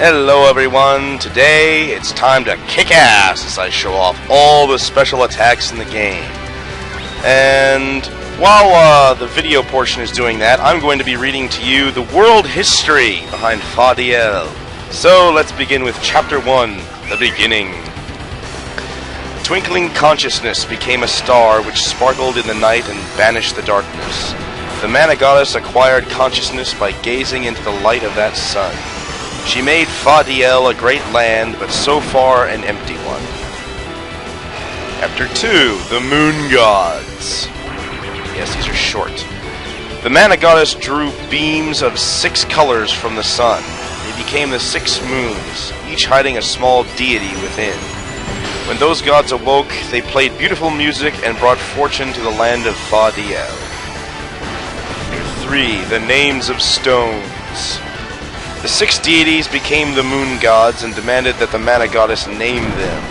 Hello everyone, today it's time to kick ass as I show off all the special attacks in the game. And while the video portion is doing that, I'm going to be reading to you the world history behind Fadiel. So let's begin with Chapter 1, The Beginning. Twinkling consciousness became a star which sparkled in the night and banished the darkness. The Mana Goddess acquired consciousness by gazing into the light of that sun. She made Fadiel a great land, but so far an empty one. Chapter 2, The Moon Gods. Yes, these are short. The Mana Goddess drew beams of 6 colors from the sun. They became the 6 moons, each hiding a small deity within. When those gods awoke, they played beautiful music and brought fortune to the land of Fadiel. Chapter 3, The Names of Stones. The 6 deities became the moon gods and demanded that the Mana Goddess name them.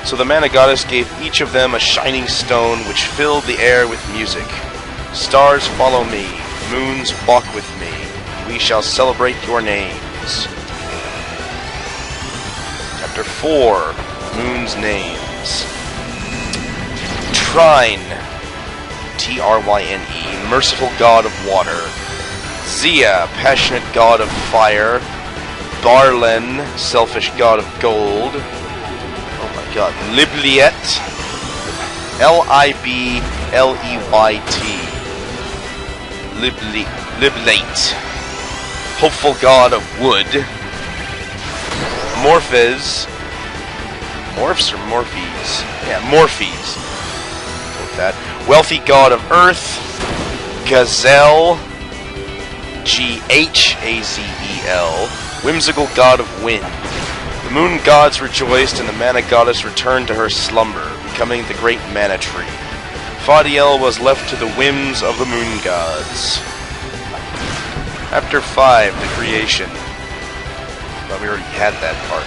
So the Mana Goddess gave each of them a shining stone which filled the air with music. Stars follow me, moons walk with me. We shall celebrate your names. Chapter 4, Moon's Names. Trine, T-R-Y-N-E, merciful god of water. Zia, passionate god of fire. Barlen, selfish god of gold. Oh my god. Libliet, L-I-B-L-E-Y-T. Liblate, hopeful god of wood. Morphes, Morphs or Morphes? Yeah, Morphes. With that. Wealthy god of earth. Gazelle, G-H-A-Z-E-L, whimsical god of wind. The moon gods rejoiced and the Mana Goddess returned to her slumber, becoming the great Mana Tree. Fadiel was left to the whims of the moon gods. Chapter 5, The Creation. Well, we already had that part.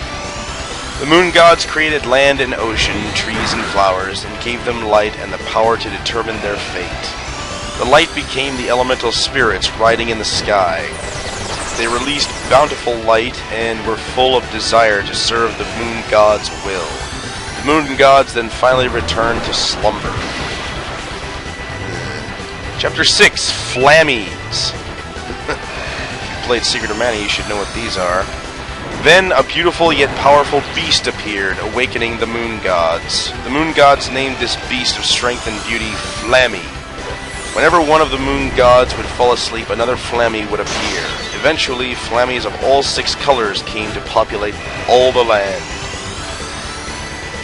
The moon gods created land and ocean, trees and flowers, and gave them light and the power to determine their fate. The light became the elemental spirits riding in the sky. They released bountiful light and were full of desire to serve the moon gods' will. The moon gods then finally returned to slumber. Chapter 6, Flammies. If you played Secret of Mana, you should know what these are. Then a beautiful yet powerful beast appeared, awakening the moon gods. The moon gods named this beast of strength and beauty Flammy. Whenever one of the moon gods would fall asleep, another Flammy would appear. Eventually, Flammies of all 6 colors came to populate all the land.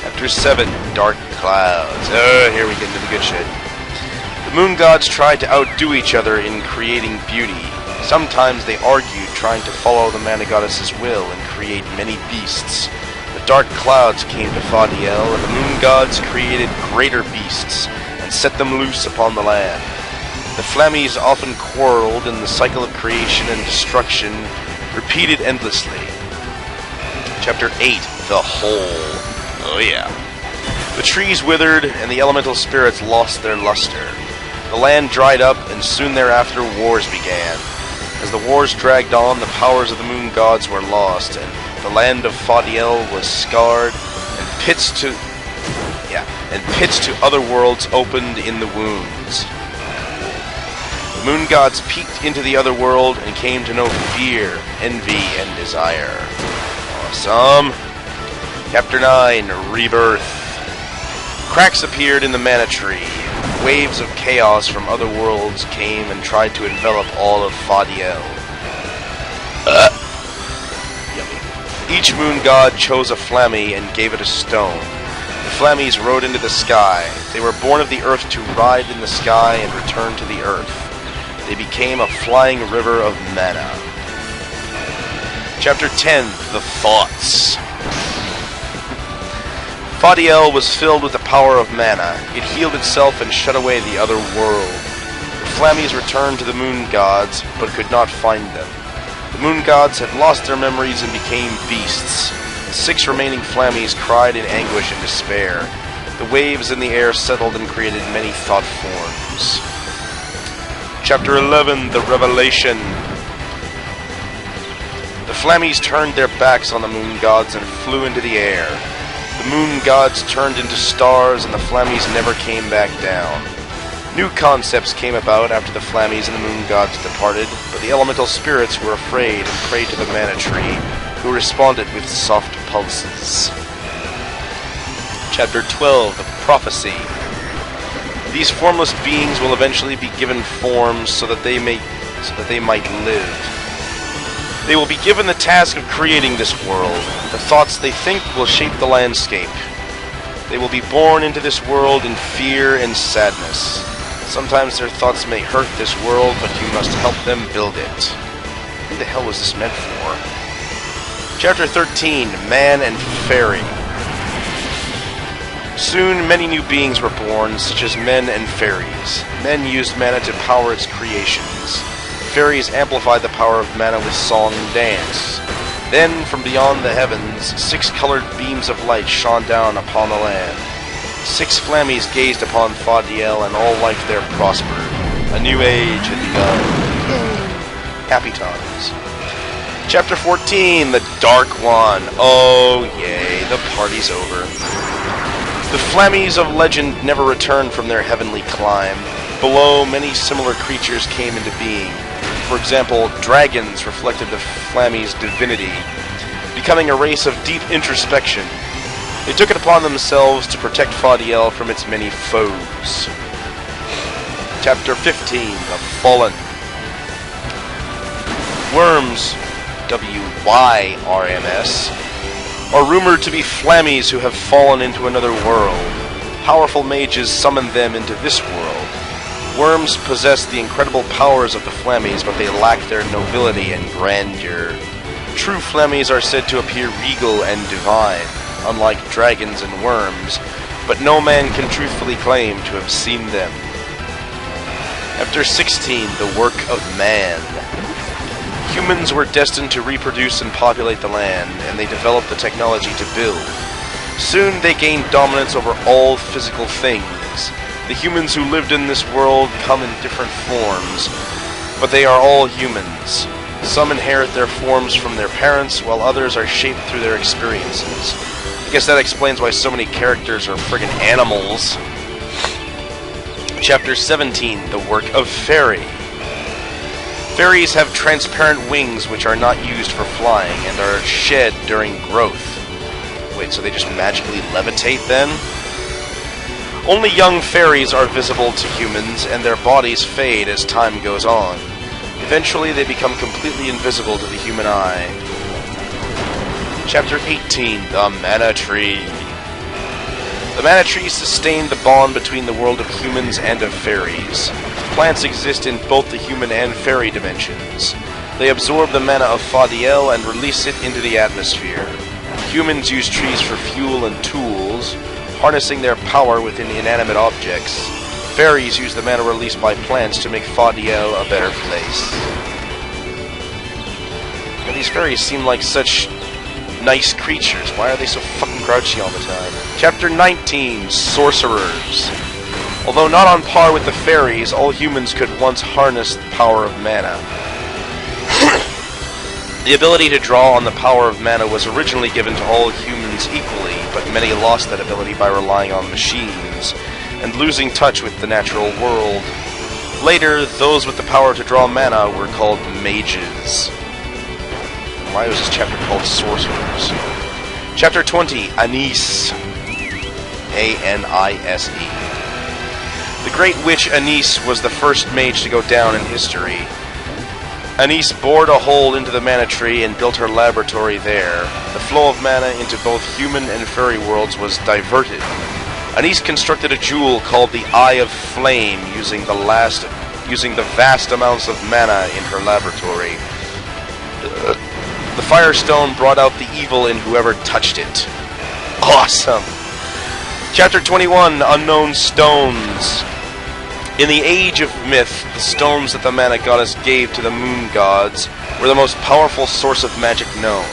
Chapter 7, Dark Clouds. Here we get into the good shit. The moon gods tried to outdo each other in creating beauty. Sometimes they argued, trying to follow the Mana Goddess's will and create many beasts. The dark clouds came to Fadiel, and the moon gods created greater beasts and set them loose upon the land. The Flammies often quarreled, and the cycle of creation and destruction repeated endlessly. Chapter 8, The Hole. Oh yeah. The trees withered, and the elemental spirits lost their luster. The land dried up, and soon thereafter wars began. As the wars dragged on, the powers of the moon gods were lost, and the land of Fadiel was scarred, and pits to other worlds opened in the wounds. The moon gods peeked into the other world and came to know fear, envy, and desire. Awesome. Chapter 9, Rebirth. Cracks appeared in the Mana Tree. Waves of chaos from other worlds came and tried to envelop all of Fadiel. Each moon god chose a Flammy and gave it a stone. The Flammies rode into the sky. They were born of the earth to ride in the sky and return to the earth. They became a flying river of mana. Chapter 10, The Thoughts. Fadiel was filled with the power of mana. It healed itself and shut away the other world. The Flammies returned to the moon gods, but could not find them. The moon gods had lost their memories and became beasts. The 6 remaining Flammies cried in anguish and despair. The waves in the air settled and created many thought forms. Chapter 11, The Revelation. The Flammies turned their backs on the moon gods and flew into the air. The moon gods turned into stars, and the Flammies never came back down. New concepts came about after the Flammies and the moon gods departed, but the elemental spirits were afraid and prayed to the mana tree, who responded with soft pulses. Chapter 12, The Prophecy. These formless beings will eventually be given forms so that they might live. They will be given the task of creating this world. The thoughts they think will shape the landscape. They will be born into this world in fear and sadness. Sometimes their thoughts may hurt this world, but you must help them build it. Who the hell was this meant for? Chapter 13, Man and Fairy. Soon, many new beings were born, such as men and fairies. Men used mana to power its creations. Fairies amplified the power of mana with song and dance. Then, from beyond the heavens, 6 colored beams of light shone down upon the land. 6 Flammies gazed upon Faudiel, and all life there prospered. A new age had begun. Happy times. Chapter 14, The Dark One. Oh, yay, the party's over. The Flammies of legend never returned from their heavenly climb. Below, many similar creatures came into being. For example, dragons reflected the Flammies' divinity, becoming a race of deep introspection. They took it upon themselves to protect Faudiel from its many foes. Chapter 15, The Fallen. Worms, W-Y-R-M-S, are rumored to be Flammies who have fallen into another world. Powerful mages summon them into this world. Worms possess the incredible powers of the Flammies, but they lack their nobility and grandeur. True Flammies are said to appear regal and divine, unlike dragons and worms, but no man can truthfully claim to have seen them. Chapter 16, The Work of Man. Humans were destined to reproduce and populate the land, and they developed the technology to build. Soon they gained dominance over all physical things. The humans who lived in this world come in different forms, but they are all humans. Some inherit their forms from their parents, while others are shaped through their experiences. I guess that explains why so many characters are friggin' animals. Chapter 17, The Work of Fairy. Fairies have transparent wings which are not used for flying and are shed during growth. Wait, so they just magically levitate then? Only young fairies are visible to humans, and their bodies fade as time goes on. Eventually, they become completely invisible to the human eye. Chapter 18, The Mana Tree. The Mana Tree sustained the bond between the world of humans and of fairies. Plants exist in both the human and fairy dimensions. They absorb the mana of Faudiel and release it into the atmosphere. Humans use trees for fuel and tools, harnessing their power within inanimate objects. Fairies use the mana released by plants to make Faudiel a better place. Now, these fairies seem like such nice creatures. Why are they so fucking grouchy all the time? Chapter 19, Sorcerers. Although not on par with the fairies, all humans could once harness the power of mana. The ability to draw on the power of mana was originally given to all humans equally, but many lost that ability by relying on machines, and losing touch with the natural world. Later, those with the power to draw mana were called mages. Why was this chapter called Sorcerers? Chapter 20, Anise. A-N-I-S-E. The Great Witch Anise was the first mage to go down in history. Anise bored a hole into the mana tree and built her laboratory there. The flow of mana into both human and fairy worlds was diverted. Anise constructed a jewel called the Eye of Flame using the vast amounts of mana in her laboratory. The Firestone brought out the evil in whoever touched it. Awesome! Chapter 21, Unknown Stones. In the Age of Myth, the stones that the mana goddess gave to the moon gods were the most powerful source of magic known.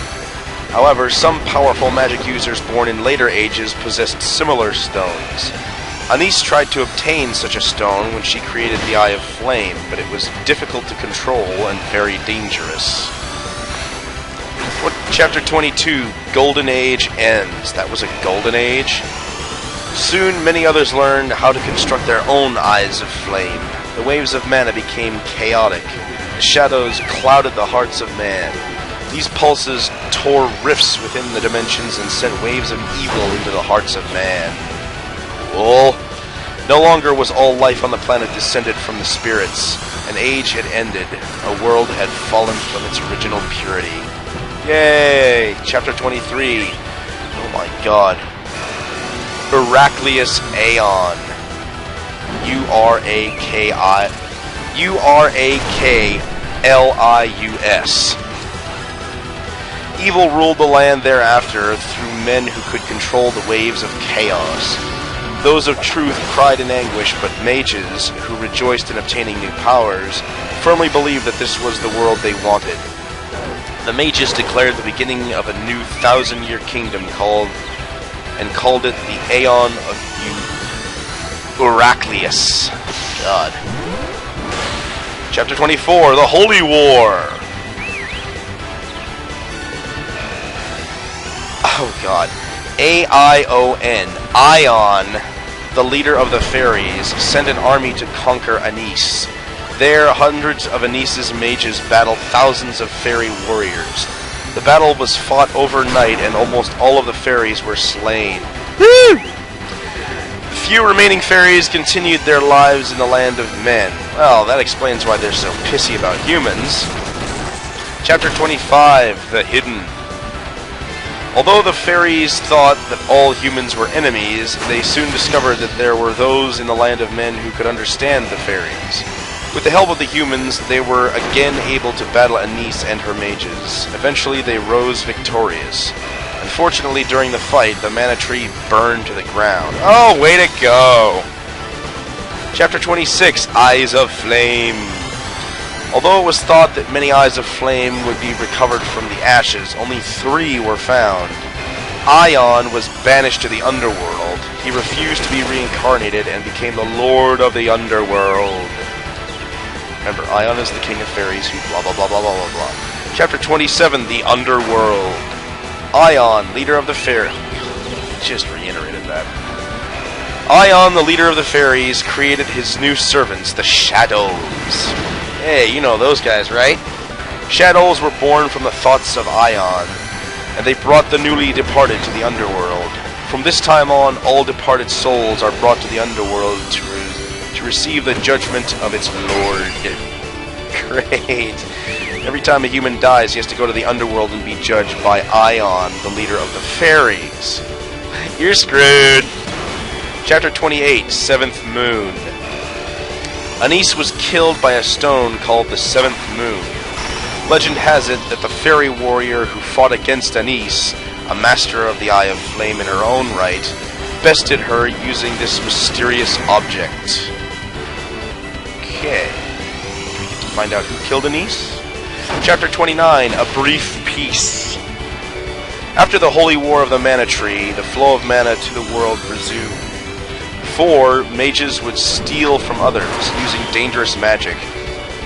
However, some powerful magic users born in later ages possessed similar stones. Anise tried to obtain such a stone when she created the Eye of Flame, but it was difficult to control and very dangerous. Chapter 22, Golden Age ends. That was a golden age? Soon, many others learned how to construct their own eyes of flame. The waves of mana became chaotic. The shadows clouded the hearts of man. These pulses tore rifts within the dimensions and sent waves of evil into the hearts of man. Cool. No longer was all life on the planet descended from the spirits. An age had ended. A world had fallen from its original purity. Yay! Chapter 23. Oh my god. Heraclius Aeon. Uraklius. Evil ruled the land thereafter through men who could control the waves of chaos. Those of truth cried in anguish, but mages, who rejoiced in obtaining new powers, firmly believed that this was the world they wanted. The mages declared the beginning of a new 1,000-year kingdom called it the Aeon of Heraclius. God. Chapter 24, The Holy War. Oh god. Aion. Ion, the leader of the fairies, sent an army to conquer Anis. There, hundreds of Anis's mages battled thousands of fairy warriors. The battle was fought overnight, and almost all of the fairies were slain. Woo! The few remaining fairies continued their lives in the land of men. Well, that explains why they're so pissy about humans. Chapter 25, The Hidden. Although the fairies thought that all humans were enemies, they soon discovered that there were those in the land of men who could understand the fairies. With the help of the humans, they were again able to battle Anis and her mages. Eventually, they rose victorious. Unfortunately, during the fight, the mana tree burned to the ground. Oh, way to go! Chapter 26, Eyes of Flame. Although it was thought that many Eyes of Flame would be recovered from the ashes, only 3 were found. Ion was banished to the underworld. He refused to be reincarnated and became the Lord of the Underworld. Remember, Ion is the king of fairies who blah blah blah blah blah blah blah. Chapter 27, The Underworld. Ion, leader of the fairies. Just reiterated that. Ion, the leader of the fairies, created his new servants, the Shadows. Hey, you know those guys, right? Shadows were born from the thoughts of Ion, and they brought the newly departed to the underworld. From this time on, all departed souls are brought to the underworld to receive the judgment of its lord. Great. Every time a human dies, he has to go to the underworld and be judged by Ion, the leader of the fairies. You're screwed. Chapter 28, Seventh Moon. Anis was killed by a stone called the Seventh Moon. Legend has it that the fairy warrior who fought against Anis, a master of the Eye of Flame in her own right, bested her using this mysterious object. Okay. We get to find out who killed Anis. Chapter 29, A Brief Peace. After the holy war of the mana tree, the flow of mana to the world resumed. Before, mages would steal from others, using dangerous magic,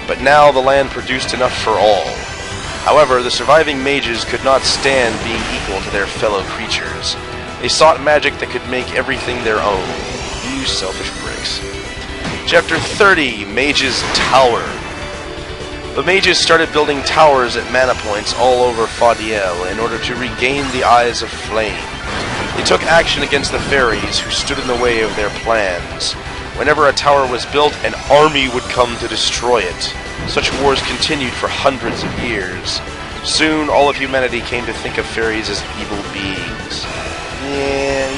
but now the land produced enough for all. However, the surviving mages could not stand being equal to their fellow creatures. They sought magic that could make everything their own. You selfish bricks. Chapter 30, Mage's Tower. The mages started building towers at mana points all over Fadiel in order to regain the Eyes of Flame. They took action against the fairies who stood in the way of their plans. Whenever a tower was built, an army would come to destroy it. Such wars continued for hundreds of years. Soon, all of humanity came to think of fairies as evil beings. Yeah,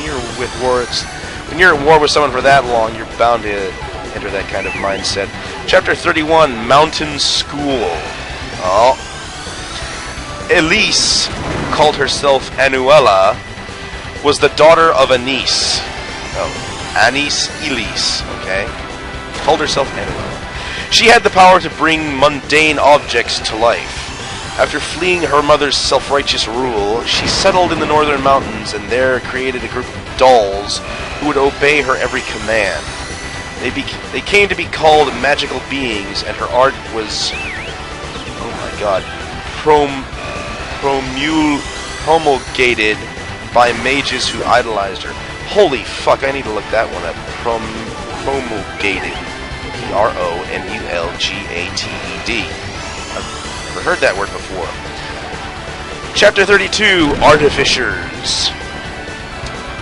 when you're at war with someone for that long, you're bound to enter that kind of mindset. Chapter 31, Mountain School. Oh. Elise, who called herself Anuela, was the daughter of Anis. Oh, Anis Elise, okay? Called herself Anuela. She had the power to bring mundane objects to life. After fleeing her mother's self-righteous rule, she settled in the northern mountains and there created a group of dolls who would obey her every command. They came to be called magical beings, and her art was, oh my god, promulgated by mages who idolized her. Holy fuck, I need to look that one up. Promulgated. Promulgated. I've never heard that word before. Chapter 32, Artificers.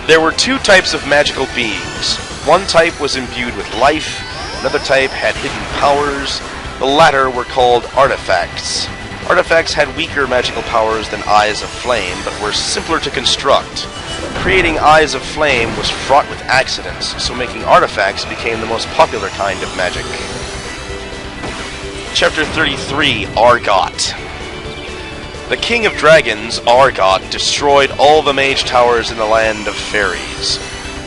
There were two types of magical beings. One type was imbued with life, another type had hidden powers. The latter were called artifacts. Artifacts had weaker magical powers than Eyes of Flame, but were simpler to construct. Creating Eyes of Flame was fraught with accidents, so making artifacts became the most popular kind of magic. Chapter 33, Argot. The King of Dragons, Argot, destroyed all the mage towers in the land of fairies.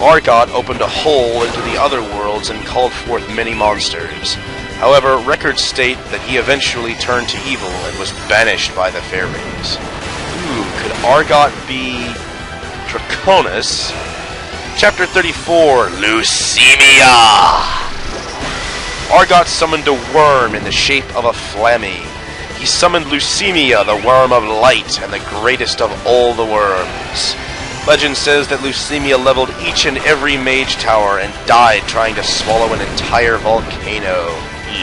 Argot opened a hole into the other worlds and called forth many monsters. However, records state that he eventually turned to evil and was banished by the fairies. Ooh, could Argot be Draconis? Chapter 34, Leucemia! Argot summoned a worm in the shape of a Flammy. He summoned Leucemia, the worm of light, and the greatest of all the worms. Legend says that Leucemia leveled each and every mage tower and died trying to swallow an entire volcano.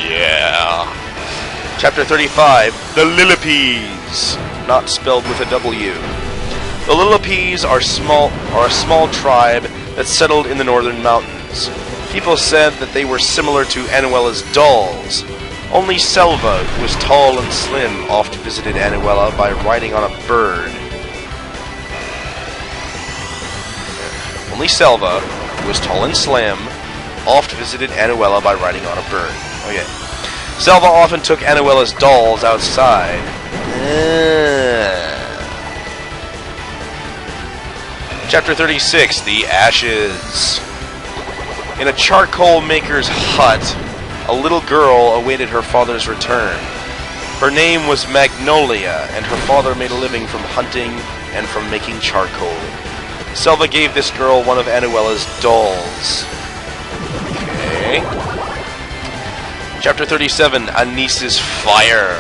Yeah. Chapter 35, the Lillipes, not spelled with a W. The Lillipes are a small tribe that settled in the northern mountains. People said that they were similar to Anuela's dolls. Only Selva, who was tall and slim, oft visited Anuela by riding on a bird. Only Selva, who was tall and slim, oft visited Anuela by riding on a bird. Okay. Selva often took Anuela's dolls outside. Chapter 36, The Ashes. In a charcoal maker's hut, a little girl awaited her father's return. Her name was Magnolia, and her father made a living from hunting and from making charcoal. Selva gave this girl one of Anuela's dolls. Okay. Chapter 37, Anis's Fire.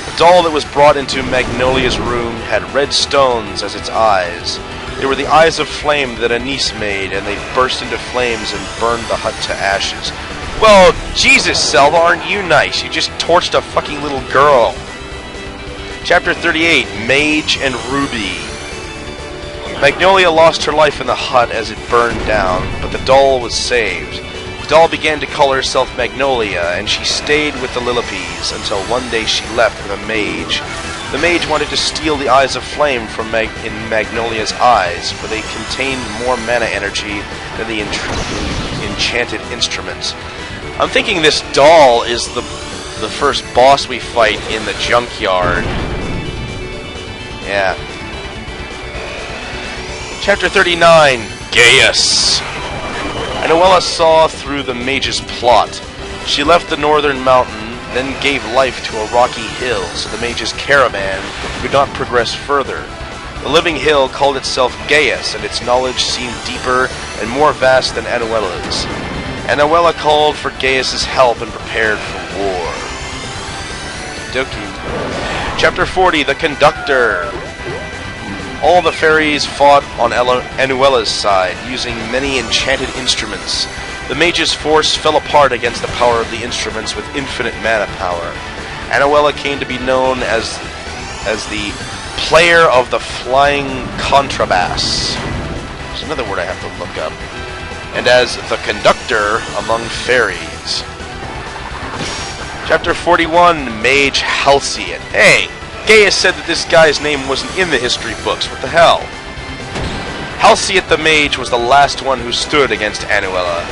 The doll that was brought into Magnolia's room had red stones as its eyes. They were the eyes of flame that Anis made, and they burst into flames and burned the hut to ashes. Well, Jesus, Selva, aren't you nice? You just torched a fucking little girl. Chapter 38, Mage and Ruby. Magnolia lost her life in the hut as it burned down, but the doll was saved. The doll began to call herself Magnolia, and she stayed with the Lillipes until one day she left with a mage. The mage wanted to steal the eyes of flame from Magnolia's eyes, for they contained more mana energy than the enchanted instruments. I'm thinking this doll is the first boss we fight in the junkyard. Yeah. Chapter 39, Gaius. Anuela saw through the mage's plot. She left the northern mountain, then gave life to a rocky hill so the mage's caravan could not progress further. The living hill called itself Gaius, and its knowledge seemed deeper and more vast than Anuela's. Anuela called for Gaius's help and prepared for war. Doki. Chapter 40, The Conductor. All the fairies fought on Anuela's side, using many enchanted instruments. The mage's force fell apart against the power of the instruments with infinite mana power. Anuela came to be known as the player of the flying contrabass. There's another word I have to look up. And as the conductor among fairies. Chapter 41, Mage Halcyon. Hey! Gaius said that this guy's name wasn't in the history books. What the hell? Halcyon the Mage was the last one who stood against Anuela.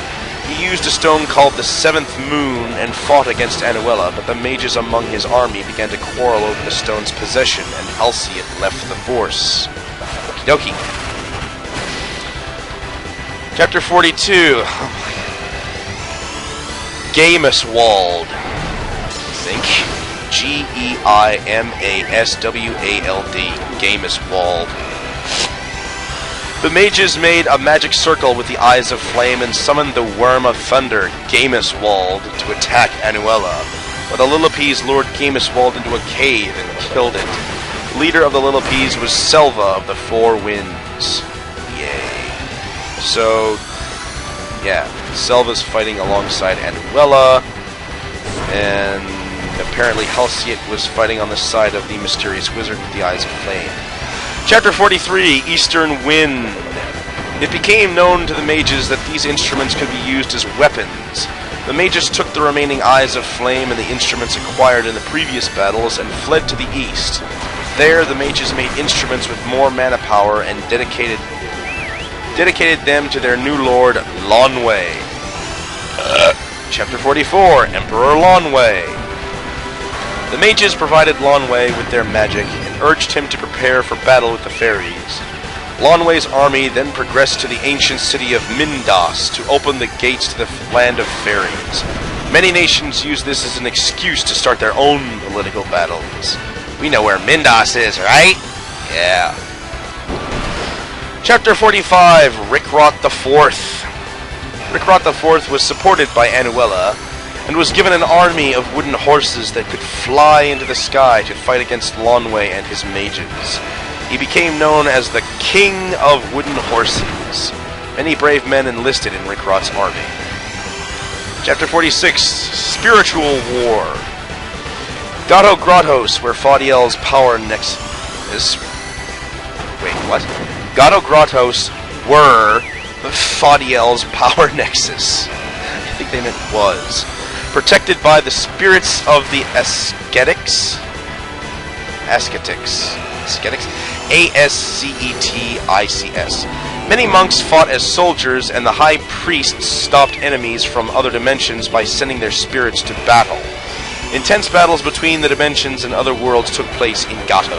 He used a stone called the Seventh Moon and fought against Anuela, but the mages among his army began to quarrel over the stone's possession, and Halcyon left the force. Okie dokie. Chapter 42. Gaimaswald. I think. Geimaswald. Gaimaswald. The mages made a magic circle with the eyes of flame and summoned the Worm of Thunder, Gaimaswald, to attack Anuela. But the Lillipes lured Gaimaswald into a cave and killed it. Leader of the Lillipes was Selva of the Four Winds. Yay. So, yeah, Selva's fighting alongside Anuela, and apparently Halcyon was fighting on the side of the mysterious wizard with the eyes of flame. Chapter 43, Eastern Wind. It became known to the mages that these instruments could be used as weapons. The mages took the remaining eyes of flame and the instruments acquired in the previous battles and fled to the east. There, the mages made instruments with more mana power and dedicated them to their new lord, Lonway. Chapter 44, Emperor Lonway. The mages provided Lonway with their magic and urged him to prepare for battle with the fairies. Lonway's army then progressed to the ancient city of Mindas to open the gates to the land of fairies. Many nations use this as an excuse to start their own political battles. We know where Mindas is, right? Yeah. Chapter 45, Rickrot IV. Rickrot IV was supported by Anuela, and was given an army of wooden horses that could fly into the sky to fight against Lonway and his mages. He became known as the King of Wooden Horses. Many brave men enlisted in Rickrot's army. Chapter 46, Spiritual War. Gato Grottos, where Faudiel's power nexus... Wait, what? Gato Grottos were Faudiel's power nexus. I think they meant was. Protected by the spirits of the Ascetics. Ascetics. A-S-C-E-T-I-C-S. Many monks fought as soldiers, and the high priests stopped enemies from other dimensions by sending their spirits to battle. Intense battles between the dimensions and other worlds took place in Gato.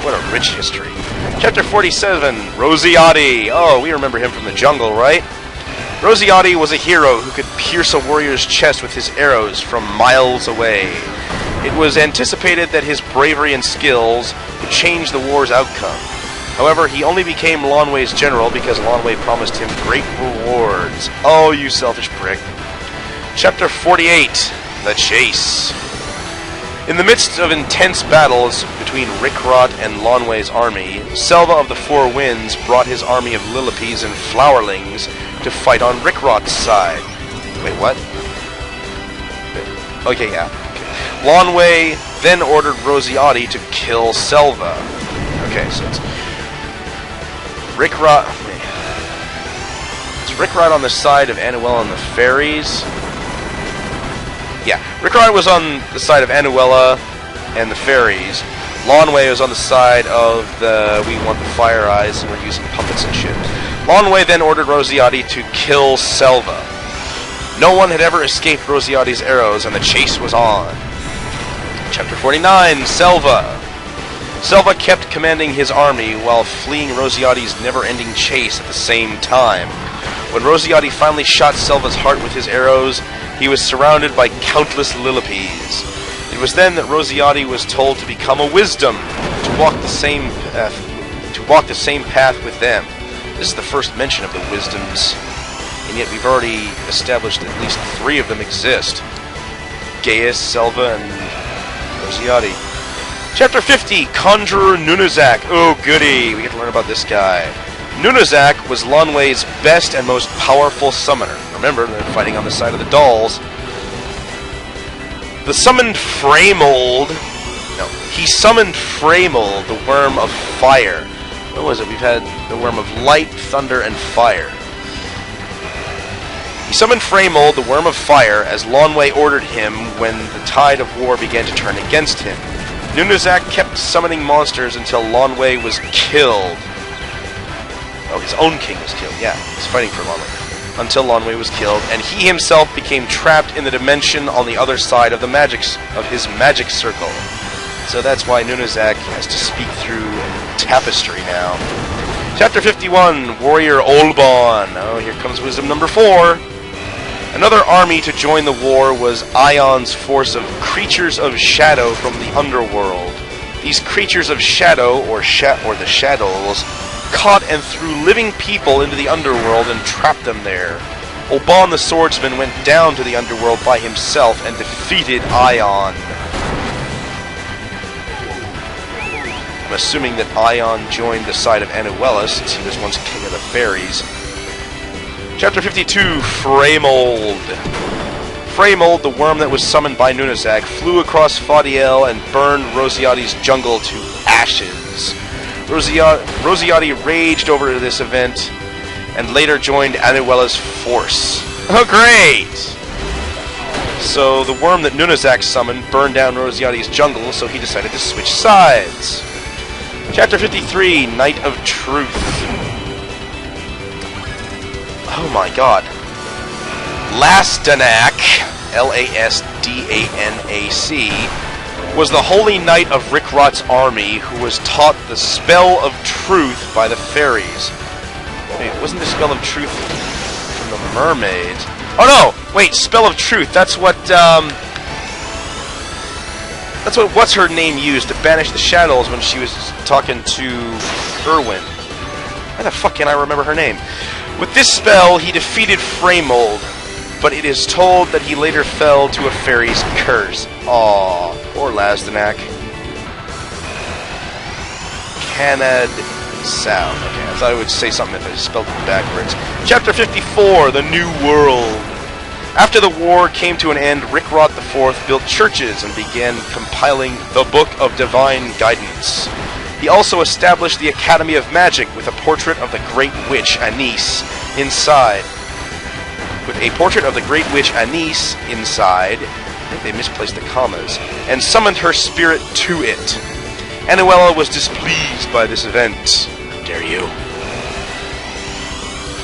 What a rich history. Chapter 47, Rosiotti. Oh, we remember him from the jungle, right? Rosiotti was a hero who could pierce a warrior's chest with his arrows from miles away. It was anticipated that his bravery and skills would change the war's outcome. However, he only became Lonway's general because Lonway promised him great rewards. Oh, you selfish prick. Chapter 48, The Chase. In the midst of intense battles between Rickrot and Lonway's army, Selva of the Four Winds brought his army of Lillipes and Flowerlings to fight on Rickrot's side. Wait, what? Okay, yeah. Lonway then ordered Rosiotti to kill Selva. Okay, so it's Rickrot. It's Rickrot on the side of Anuela and the fairies. Yeah, Rickrot was on the side of Anuela and the fairies. Lonway was on the side of the we want the fire eyes and we're using puppets and shit. Lonway then ordered Rosiotti to kill Selva. No one had ever escaped Rosiotti's arrows, and the chase was on. Chapter 49, Selva. Selva kept commanding his army while fleeing Rosiotti's never-ending chase at the same time. When Rosiotti finally shot Selva's heart with his arrows, he was surrounded by countless Lillipes. It was then that Rosiotti was told to become a wisdom, to walk the same path with them. This is the first mention of the wisdoms, and yet we've already established that at least 3 of them exist. Gaius, Selva, and Rosiotti. Chapter 50, Conjurer Nunezak. Oh goody, we get to learn about this guy. Nunezak was Lonway's best and most powerful summoner. Remember, they're fighting on the side of the dolls. He summoned Framold, the Worm of Fire. What was it? We've had the Worm of Light, Thunder, and Fire. He summoned Framold, the Worm of Fire, as Lonway ordered him when the tide of war began to turn against him. Nunezak kept summoning monsters until Lonway was killed. Oh, his own king was killed. Yeah, he's fighting for Lonway. Until Lonway was killed, and he himself became trapped in the dimension on the other side of his magic circle. So that's why Nunezak has to speak through tapestry now. Chapter 51, Warrior Olbon. Oh, here comes wisdom number 4. Another army to join the war was Ion's force of creatures of shadow from the underworld. These creatures of shadow, or the shadows, caught and threw living people into the underworld and trapped them there. Olbon the swordsman went down to the underworld by himself and defeated Ion. I'm assuming that Ion joined the side of Anuela since he was once king of the fairies. Chapter 52, Freymold. Freymold, the worm that was summoned by Nunezak, flew across Faudiel and burned Rosiati's jungle to ashes. Rosiati raged over this event and later joined Anuela's force. Oh, great! So the worm that Nunezak summoned burned down Rosiati's jungle, so he decided to switch sides. Chapter 53, Night of Truth. Oh my god. Lasdanac, Lasdanac, was the holy knight of Rickrot's army who was taught the spell of truth by the fairies. Wait, wasn't the spell of truth from the mermaids? Oh no! Wait, spell of truth. That's what what's her name used to banish the shadows when she was talking to Irwin. Why the fuck can't I remember her name? With this spell, he defeated Freymold, but it is told that he later fell to a fairy's curse. Aww, poor Lasdanac. Canad Sound. Okay, I thought I would say something if I spelled it backwards. Chapter 54, The New World. After the war came to an end, Rickrot IV built churches and began compiling the Book of Divine Guidance. He also established the Academy of Magic with a portrait of the Great Witch Anise inside. With a portrait of the Great Witch Anise inside, I think they misplaced the commas, and summoned her spirit to it. Anuela was displeased by this event. How dare you?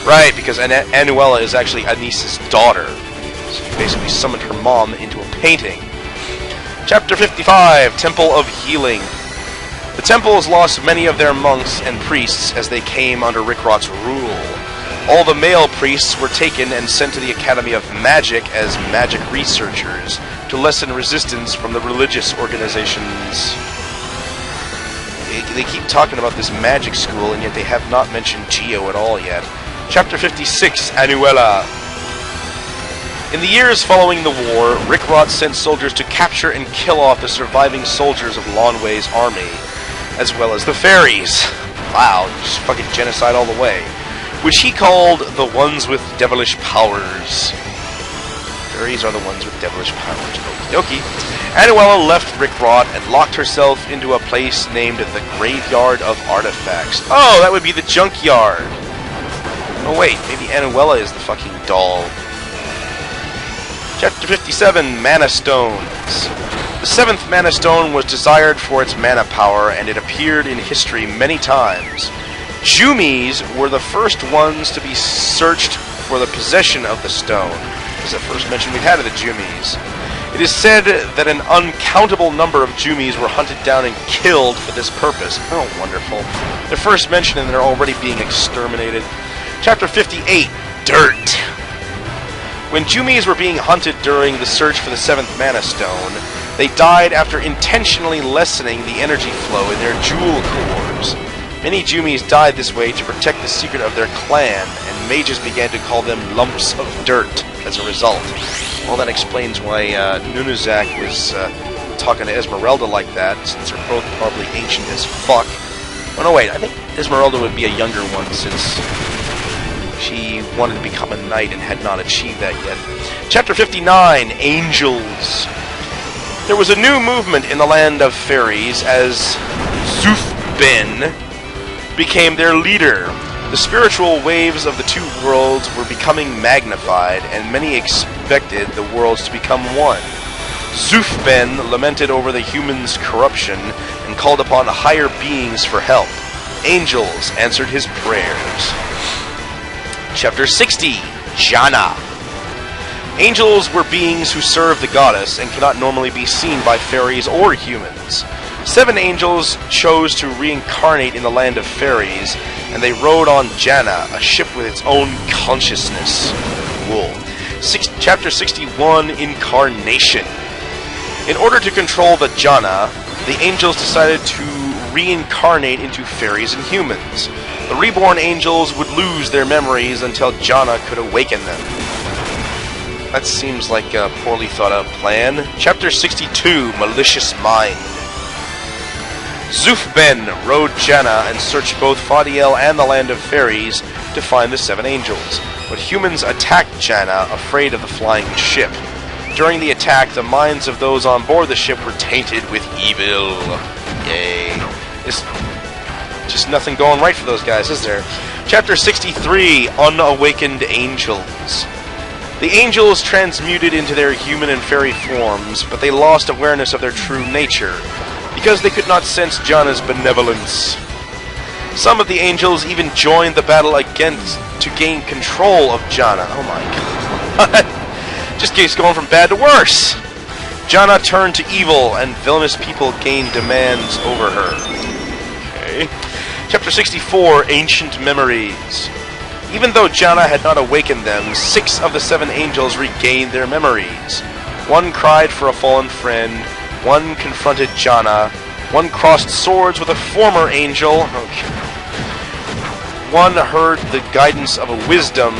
Right, because Anuela is actually Anise's daughter. So she basically summoned her mom into a painting. Chapter 55, Temple of Healing. The temples lost many of their monks and priests as they came under Rickrot's rule. All the male priests were taken and sent to the Academy of Magic as magic researchers to lessen resistance from the religious organizations. They keep talking about this magic school, and yet they have not mentioned Geo at all yet. Chapter 56, Anuela. In the years following the war, Rickrot sent soldiers to capture and kill off the surviving soldiers of Lonway's army, as well as the fairies. Wow, just fucking genocide all the way. Which he called the ones with devilish powers. Fairies are the ones with devilish powers. Okie dokie. Anuela left Rickrot and locked herself into a place named the Graveyard of Artifacts. Oh, that would be the junkyard. Oh wait, maybe Anuela is the fucking doll. Chapter 57, Mana Stones. The 7th Mana Stone was desired for its mana power, and it appeared in history many times. Jumies were the first ones to be searched for the possession of the stone. This is the first mention we've had of the Jumies. It is said that an uncountable number of Jumies were hunted down and killed for this purpose. Oh, wonderful. Their first mention and they're already being exterminated. Chapter 58, Dirt. When Jumies were being hunted during the search for the 7th Mana Stone, they died after intentionally lessening the energy flow in their jewel cores. Many Jumies died this way to protect the secret of their clan, and mages began to call them lumps of dirt as a result. Well, that explains why Nunezak was talking to Esmeralda like that, since they're both probably ancient as fuck. Oh no, wait, I think Esmeralda would be a younger one, since she wanted to become a knight and had not achieved that yet. Chapter 59, Angels. There was a new movement in the land of fairies as Zufben became their leader. The spiritual waves of the two worlds were becoming magnified, and many expected the worlds to become one. Zufben lamented over the humans' corruption and called upon higher beings for help. Angels answered his prayers. Chapter 60, Jana. Angels were beings who serve the goddess and cannot normally be seen by fairies or humans. 7 angels chose to reincarnate in the land of fairies, and they rode on Jana, a ship with its own consciousness. Cool. Chapter 61, Incarnation. In order to control the Jana, the angels decided to reincarnate into fairies and humans. The reborn angels would lose their memories until Jana could awaken them. That seems like a poorly thought out plan. Chapter 62, Malicious Mind. Zufben rode Janna and searched both Fadiel and the Land of Fairies to find the 7 angels, but humans attacked Janna, afraid of the flying ship. During the attack, the minds of those on board the ship were tainted with evil. Yay. It's just nothing going right for those guys, is there? Chapter 63, Unawakened Angels. The angels transmuted into their human and fairy forms, but they lost awareness of their true nature, because they could not sense Janna's benevolence. Some of the angels even joined the battle against to gain control of Janna. Oh my god. Just keeps going from bad to worse. Janna turned to evil, and villainous people gained demands over her. Okay. Chapter 64, Ancient Memories. Even though Janna had not awakened them, 6 of the 7 angels regained their memories. 1 cried for a fallen friend, 1 confronted Janna, 1 crossed swords with a former angel, okay. 1 heard the guidance of a wisdom,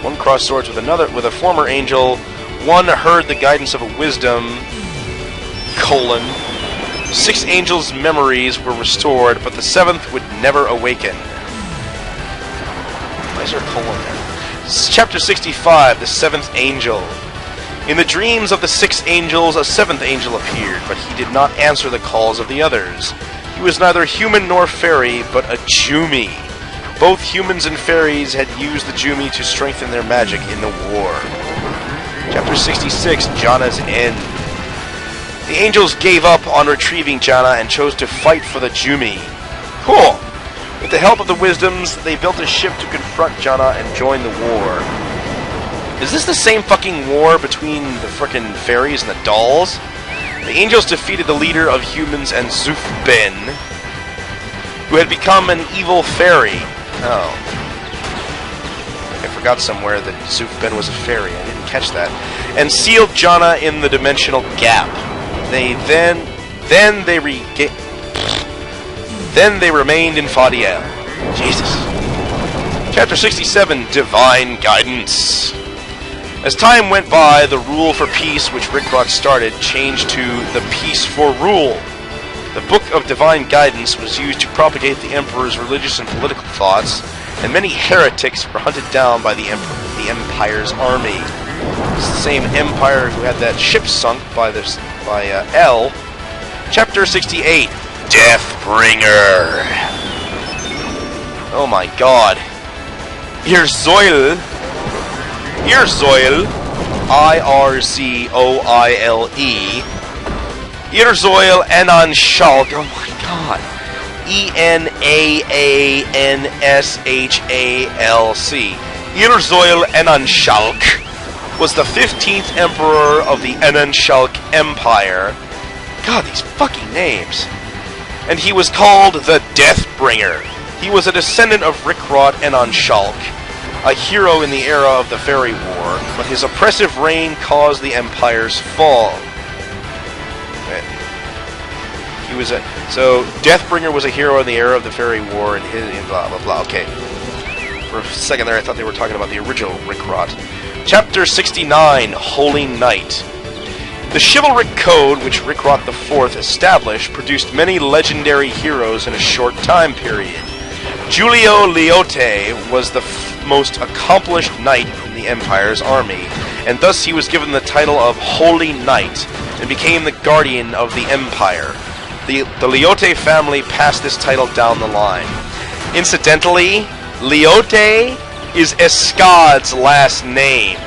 1 crossed swords with a former angel, 1 heard the guidance of a wisdom, 6 angels' memories were restored, but the 7th would never awaken. Why is there a colon there? Chapter 65, the 7th Angel. In the dreams of the 6 angels, a 7th angel appeared, but he did not answer the calls of the others. He was neither human nor fairy, but a Jumi. Both humans and fairies had used the Jumi to strengthen their magic in the war. Chapter 66, Janna's End. The angels gave up on retrieving Janna and chose to fight for the Jumi. Cool! With the help of the wisdoms, they built a ship to confront Janna and join the war. Is this the same fucking war between the frickin' fairies and the dolls? The angels defeated the leader of humans and Zufben, who had become an evil fairy. Oh. I forgot somewhere that Zufben was a fairy. I didn't catch that. And sealed Janna in the dimensional gap. Then they remained in Fadiel. Jesus. Chapter 67, Divine Guidance. As time went by, the rule for peace, which Rickrot started, changed to the peace for rule. The Book of Divine Guidance was used to propagate the Emperor's religious and political thoughts, and many heretics were hunted down by the Empire's army. It's the same Empire who had that ship sunk by L. Chapter 68, Deathbringer. Oh my god. Irzoil, I-R-Z-O-I-L-E, Irzoil Enanshulk, oh my god, E-N-A-A-N-S-H-A-L-C, Irzoil Enanshulk was the 15th Emperor of the Enanshulk Empire. God, these fucking names. And he was called the Deathbringer. He was a descendant of Rickrot Enanshulk, a hero in the era of the Fairy War, but his oppressive reign caused the Empire's fall. So Deathbringer was a hero in the era of the Fairy War, and blah blah blah. Okay. For a second there, I thought they were talking about the original Rickrot. Chapter 69, Holy Knight. The chivalric code which Rickrot IV established produced many legendary heroes in a short time period. Giulio Leote was the most accomplished knight in the Empire's army, and thus he was given the title of Holy Knight and became the guardian of the Empire. The Leote family passed this title down the line. Incidentally, Leote is Escad's last name.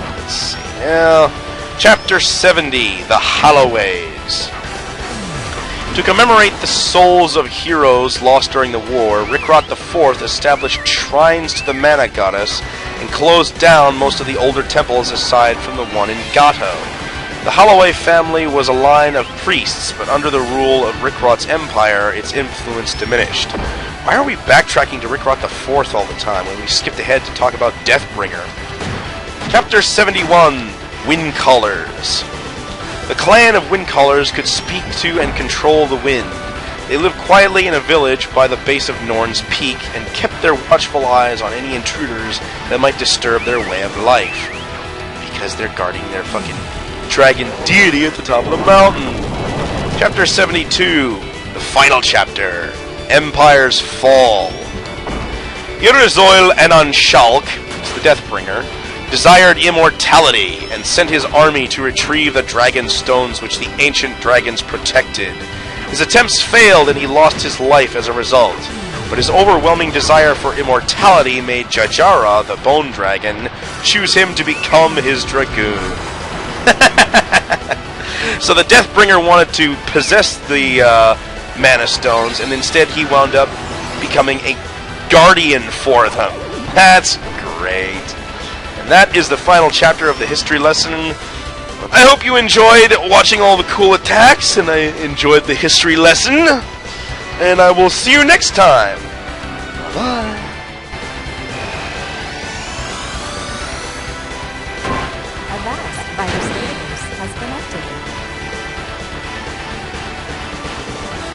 Let's see now. Chapter 70, The Halloways. To commemorate the souls of heroes lost during the war, Rickrot IV established shrines to the Mana Goddess and closed down most of the older temples aside from the one in Gato. The Holloway family was a line of priests, but under the rule of Rickrot's empire, its influence diminished. Why are we backtracking to Rickrot IV all the time when we skipped ahead to talk about Deathbringer? Chapter 71, Windcallers. The clan of Windcallers could speak to and control the wind. They lived quietly in a village by the base of Norn's Peak and kept their watchful eyes on any intruders that might disturb their way of life. Because they're guarding their fucking dragon deity at the top of the mountain. Chapter 72, the final chapter, Empire's Fall. Irizoil Enanshalk, the Deathbringer, desired immortality and sent his army to retrieve the dragon stones which the ancient dragons protected. His attempts failed and he lost his life as a result, but his overwhelming desire for immortality made Jajara, the bone dragon, choose him to become his dragoon. So the Deathbringer wanted to possess the mana stones, and instead he wound up becoming a guardian for them. That's great. And that is the final chapter of the history lesson. I hope you enjoyed watching all the cool attacks, and I enjoyed the history lesson. And I will see you next time. Bye-bye. A vast, by the state